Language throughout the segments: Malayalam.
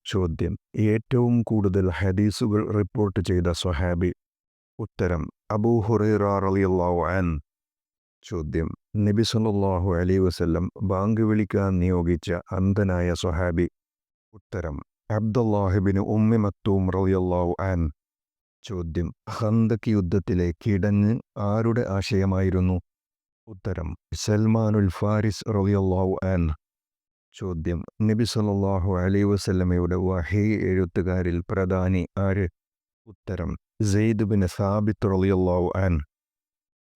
ചോദ്യം: ഏറ്റവും കൂടുതൽ ഹദീസുകൾ റിപ്പോർട്ട് ചെയ്ത സ്വഹാബി. ഉത്തരം: അബൂ ഹുറൈറ റളിയല്ലാഹു അൻഹു. ചോദ്യം: നബി സല്ലല്ലാഹു അലൈഹി വസല്ലം ബാങ്ക് വിളിക്കാൻ നിയോഗിച്ച അന്ധനായ സ്വഹാബി. ഉത്തരം: അബ്ദുല്ലാഹിബ്നു ഉമ്മി മക്തൂം റളിയല്ലാഹു അൻഹു. ചോദ്യം: ഖന്തക് യുദ്ധത്തിലെ കിടങ്ങ് ആരുടെ ആശയമായിരുന്നു? ഉത്തരം: സൽമാനുൽ ഫാരിസ് റളിയല്ലാഹു അൻഹു. ചോദ്യം: നബി സല്ലല്ലാഹു അലൈഹി വസല്ലമയുടെ വഹീ എഴുത്തുകാരിൽ പ്രധാനി ആര്? ഉത്തരം: സെയ്ദ് ബിൻ സാബിത്ത് റളിയല്ലാഹു അൻഹു.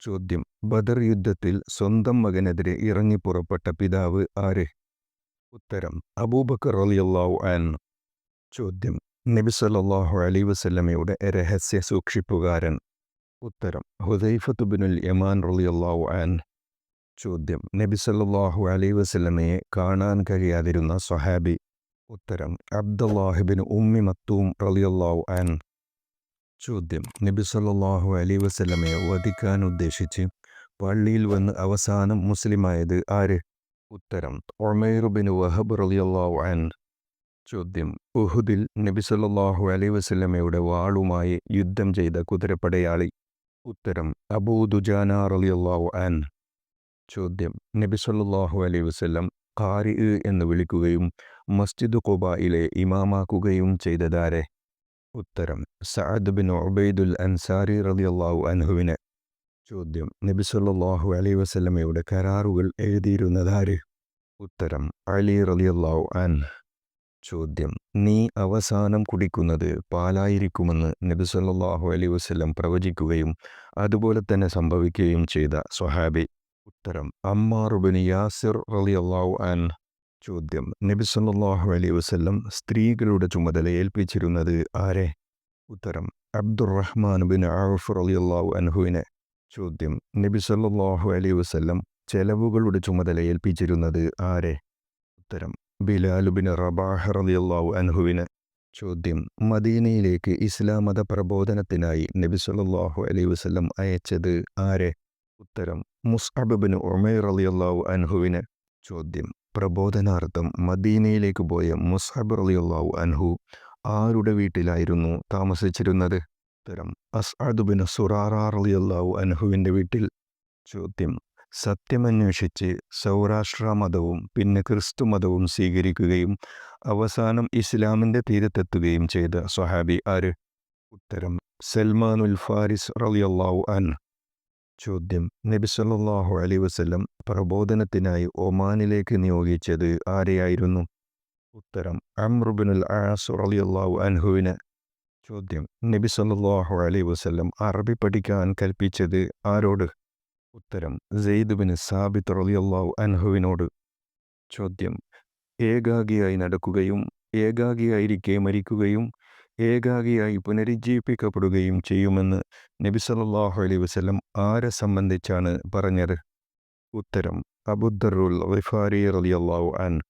ചോദ്യം: ബദർ യുദ്ധത്തിൽ സ്വന്തം മകനെതിരെ ഇറങ്ങിപ്പുറപ്പെട്ട പിതാവ് ആര്? ഉത്തരം: അബൂബക്കർ റളിയല്ലാഹു അൻഹു. ചോദ്യം: നബി സല്ലല്ലാഹു അലൈഹി വസല്ലമയുടെ രഹസ്യ സൂക്ഷിപ്പുകാരൻ. ഉത്തരം: ഹുദൈഫത്ത് ബിനുൽ യമാൻ റളിയല്ലാഹു അൻഹു. ചോദ്യം: നബി സല്ലല്ലാഹു അലൈഹി വസല്ലമയെ കാണാൻ കഴിയാതിരുന്ന സ്വഹാബി. ഉത്തരം: അബ്ദുല്ലാഹിബ്നു ഉമ്മി മക്തൂം റളിയല്ലാഹു അൻഹു. ചോദ്യം: നബി സല്ലല്ലാഹു അലൈഹി വസല്ലമയെ വധിക്കാൻ ഉദ്ദേശിച്ച് പള്ളിയിൽ വന്ന് അവസാനം മുസ്ലിമായത് ആര്? ഉത്തരം: ഉമൈർ ബിൻ വഹബ് റളിയല്ലാഹു അൻഹു. ചോദ്യം: ഉഹുദിൽ നബി സല്ലല്ലാഹു അലൈഹി വസല്ലമയുടെ വാളുമായി യുദ്ധം ചെയ്ത കുതിരപ്പടയാളി. ഉത്തരം: അബൂ ദുജാന റളിയല്ലാഹു അൻഹു. ചോദ്യം: നബി സല്ലല്ലാഹു അലൈഹി വസല്ലം ഖാരി എന്ന് വിളിക്കുകയും മസ്ജിദ് ഖുബായിലെ ഇമാമാക്കുകയും ചെയ്തതാരെ? ഉത്തരം: സഅദ് ബിൻ ഉബൈദുൽ അൻസാരി റളിയല്ലാഹു അൻഹുവിനെ. ചോദ്യം: നബി സല്ലല്ലാഹു അലൈഹി വസല്ലമയുടെ കരാറുകൾ എഴുതിയിരുന്നതാര്? ഉത്തരം: അലി റളിയല്ലാഹു അൻഹു. ചോദ്യം: നീ അവസാനം കുടിക്കുന്നത് പാലായിരിക്കുമെന്ന് നബി സല്ലല്ലാഹു അലൈഹി വസല്ലം പ്രവചിക്കുകയും അതുപോലെ തന്നെ സംഭവിക്കുകയും ചെയ്ത സ്വഹാബി. ഉത്തരം: അമ്മാർ ബിൻ യാസിർ റളിയല്ലാഹു അൻഹു. ചോദ്യം: നബി സല്ലല്ലാഹു അലൈഹി വസല്ലം സ്ത്രീകളുടെ ചുമതല ഏൽപ്പിച്ചിരുന്നത് ആരെ? ഉത്തരം: അബ്ദുറഹ്മാൻ ബിൻ ഔഫ് റളിയല്ലാഹു അൻഹുവിനെ. ചോദ്യം: നബി സല്ലല്ലാഹു അലൈഹി വസല്ലം ചെലവുകളുടെ ചുമതല ഏൽപ്പിച്ചിരുന്നത് ആരെ? ഉത്തരം: ബിലാൽ ബിൻ റബാഹ് റളിയല്ലാഹു അൻഹുവിനെ. ചോദ്യം: മദീനയിലേക്ക് ഇസ്ലാം മത പ്രബോധനത്തിനായി നബി സല്ലല്ലാഹു അലൈഹി വസല്ലം അയച്ചത് ആരെ? ഉത്തരം: മുസ്അബ് ബിൻ ഉമൈർ റളിയല്ലാഹു അൻഹുവിനെ. ചോദ്യം: പ്രബോധനാർത്ഥം മദീനയിലേക്ക് പോയ മുസ്അബ് റളിയല്ലാഹു അൻഹു ആരുടെ വീട്ടിലായിരുന്നു താമസിച്ചിരുന്നത്? ഉത്തരം: അസ്അദ് ബിൻ സുറാറ റളിയല്ലാഹു അൻഹുവിൻ്റെ വീട്ടിൽ. ചോദ്യം: സത്യമന്വേഷിച്ച് സൗരാഷ്ട്ര മതവും പിന്നെ ക്രിസ്തു മതവും സ്വീകരിക്കുകയും അവസാനം ഇസ്ലാമിൻ്റെ തീരത്തെത്തുകയും ചെയ്ത സ്വഹാബി ആര്? ഉത്തരം: സൽമാനുൽ ഫാരിസ് റളിയല്ലാഹു അൻഹു. ചോദ്യം: നബി സല്ലല്ലാഹു അലൈഹി വസല്ലം പ്രബോധനത്തിനായി ഒമാനിലേക്ക് നിയോഗിച്ചത് ആരെയായിരുന്നു? ഉത്തരം: അംർ ബിനുൽ ആസ് റളിയല്ലാഹു അൻഹുവിനെ. ചോദ്യം: നബി സല്ലല്ലാഹു അലൈഹി വസല്ലം അറബി പഠിക്കാൻ കൽപ്പിച്ചത് ആരോട്? ഉത്തരം: സെയ്ദ് ബിൻ സാബിത്ത് റളിയല്ലാഹു അൻഹുവിനോട്. ചോദ്യം: ഏകാഗിയായി നടക്കുകയും ഏകാഗിയായിരിക്കെ മരിക്കുകയും ഏകാഗിയായി പുനരുജ്ജീവിപ്പിക്കപ്പെടുകയും ചെയ്യുമെന്ന് നബി സല്ലല്ലാഹു അലൈഹി വസല്ലം ആരെ സംബന്ധിച്ചാണ് പറഞ്ഞത്? ഉത്തരം: അബൂദർറുൽ ഗിഫാരി റളിയല്ലാഹു അൻഹു.